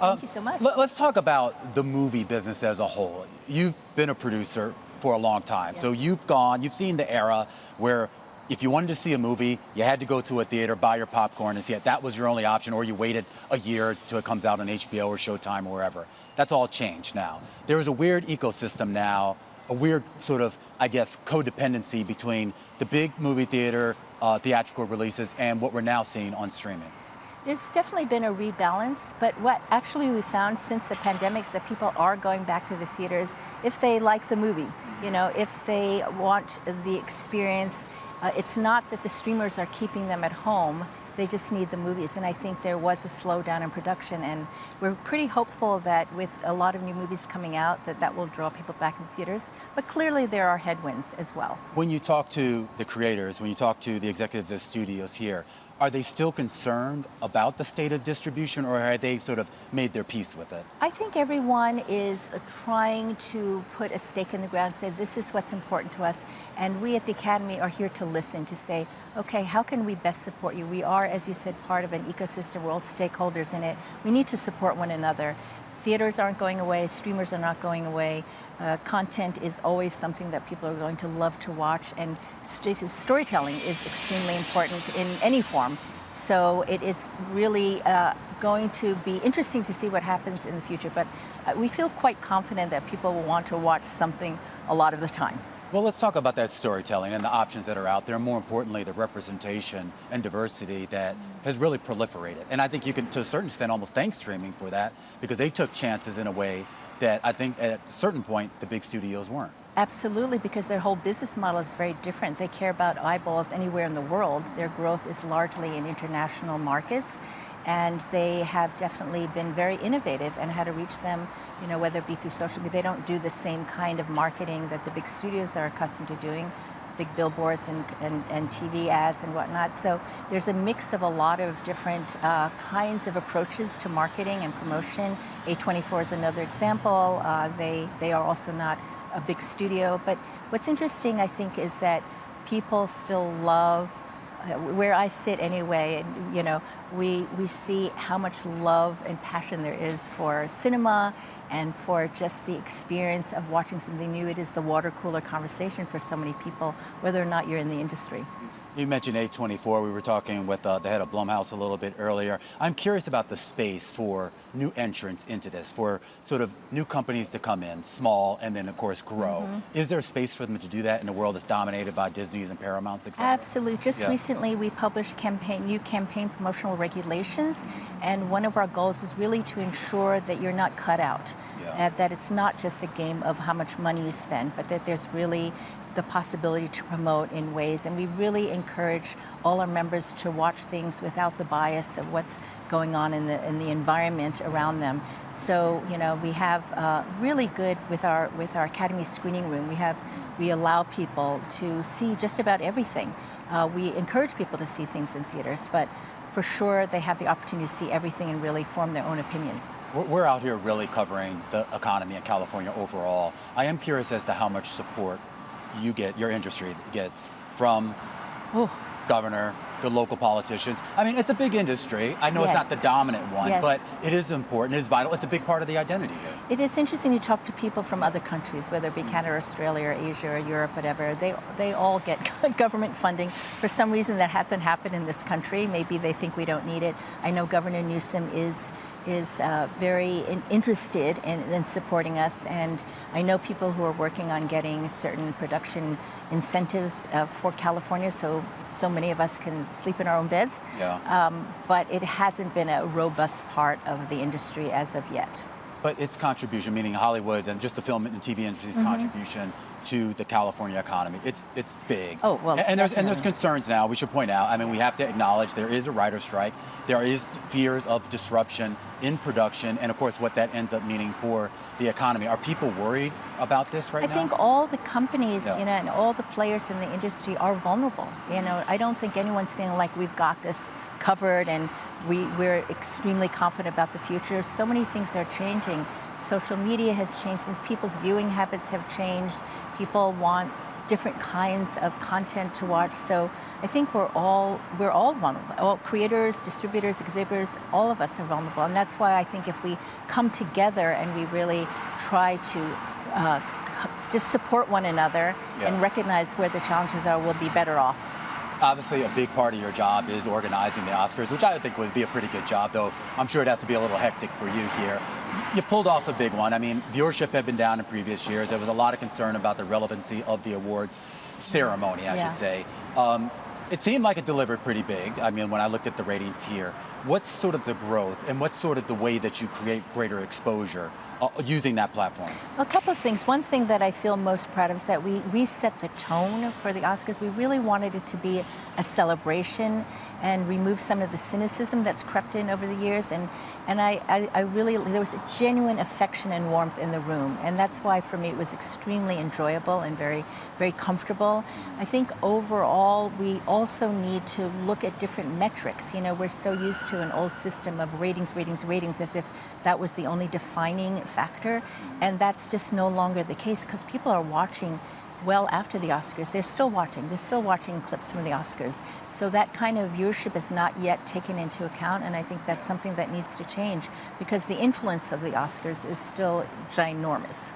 Thank you so much. Let's talk about the movie business as a whole. You've been a producer for a long time, Yes. so you've seen the era where if you wanted to see a movie, you had to go to a theater, buy your popcorn and see it. That was your only option, or you waited a year till it comes out on HBO or Showtime or wherever. That's all changed now. There is a weird ecosystem now, a weird sort of, I guess, codependency between the big movie theater theatrical releases and what we're now seeing on streaming. There's definitely been a rebalance, but what actually we found since the pandemic is that people are going back to the theaters if they like the movie, if they want the experience. It's not that the streamers are keeping them at home, they just need the movies. And I think there was a slowdown in production, and we're pretty hopeful that with a lot of new movies coming out, that will draw people back into theaters. But clearly there are headwinds as well. When you talk to the creators, when you talk to the executives of studios here, are they still concerned about the state of distribution, or have they sort of made their peace with it? I think everyone is trying to put a stake in the ground, say this is what's important to us, and we at the Academy are here to listen, to say, okay, how can we best support you? We are, as you said, part of an ecosystem, we're all stakeholders in it. We need to support one another. Theaters aren't going away, streamers are not going away. Content is always something that people are going to love to watch, and storytelling is extremely important in any form. So it is really going to be interesting to see what happens in the future, but we feel quite confident that people will want to watch something a lot of the time. Well, let's talk about that storytelling and the options that are out there, and more importantly, the representation and diversity that has really proliferated. And I think you can, to a certain extent, almost thank streaming for that, because they took chances in a way that I think at a certain point the big studios weren't. Absolutely, because their whole business model is very different. They care about eyeballs anywhere in the world. Their growth is largely in international markets, and they have definitely been very innovative and how to reach them, whether it be through social media. They don't do the same kind of marketing that the big studios are accustomed to doing, big billboards and TV ads and whatnot. So there's a mix of a lot of different kinds of approaches to marketing and promotion. A24 is another example. They are also not a big studio, but what's interesting, I think, is that people still love where I sit anyway, and we see how much love and passion there is for cinema and for just the experience of watching something new. It is the water cooler conversation for so many people, whether or not you're in the industry. You mentioned A24. We were talking with the head of Blumhouse a little bit earlier. I'm curious about the space for new entrants into this, for sort of new companies to come in, small, and then of course grow. Is there space for them to do that in a world that's dominated by Disney's and Paramount's, et cetera? Absolutely. Just recently we published new campaign promotional regulations, and one of our goals is really to ensure that you're not cut out, that it's not just a game of how much money you spend, but that there's really the possibility to promote in ways, and we really encourage all our members to watch things without the bias of what's going on in the environment around them. So we have really good with our Academy screening room. We allow people to see just about everything. We encourage people to see things in theaters, but for sure they have the opportunity to see everything and really form their own opinions. We're out here really covering the economy in California overall. I am curious as to how much support your industry gets from governor, the local politicians. I mean, it's a big industry. I know it's not the dominant one, but it is important, it is vital. It's a big part of the identity here. It is interesting to talk to people from other countries, whether it be Canada, Australia, or Asia, or Europe, whatever. They all get government funding. For some reason that hasn't happened in this country. Maybe they think we don't need it. I know Governor Newsom is very interested in supporting us, and I know people who are working on getting certain production incentives for California, so many of us can sleep in our own beds. But it hasn't been a robust part of the industry as of yet. But its contribution, meaning Hollywood's and just the film and TV industry's contribution to the California economy, it's big. Oh, well, and there's concerns now, we should point out. I mean, we have to acknowledge there is a writer's strike. There is fears of disruption in production, and of course what that ends up meaning for the economy. Are people worried about this right now? I think all the companies, and all the players in the industry are vulnerable. I don't think anyone's feeling like we've got this covered and we're extremely confident about the future. So many things are changing. Social media has changed, and people's viewing habits have changed. People want different kinds of content to watch. So I think we're all vulnerable. All creators, distributors, exhibitors, all of us are vulnerable. And that's why I think if we come together and we really try to just support one another and recognize where the challenges are, we'll be better off. Obviously, a big part of your job is organizing the Oscars, which I think would be a pretty good job, though I'm sure it has to be a little hectic for you here. You pulled off a big one. I mean, viewership had been down in previous years. There was a lot of concern about the relevancy of the awards ceremony, I should say. It seemed like it delivered pretty big. I mean, when I looked at the ratings here, what's sort of the growth and what's sort of the way that you create greater exposure using that platform? A couple of things. One thing that I feel most proud of is that we reset the tone for the Oscars. We really wanted it to be a celebration and remove some of the cynicism that's crept in over the years. And I really, there was a genuine affection and warmth in the room. And that's why for me it was extremely enjoyable and very, very comfortable. I think overall we also need to look at different metrics. You know, we're so used to an old system of ratings, ratings, ratings, as if that was the only defining factor. And that's just no longer the case because people are watching well after the Oscars. They're still watching. They're still watching clips from the Oscars. So that kind of viewership is not yet taken into account, and I think that's something that needs to change because the influence of the Oscars is still ginormous.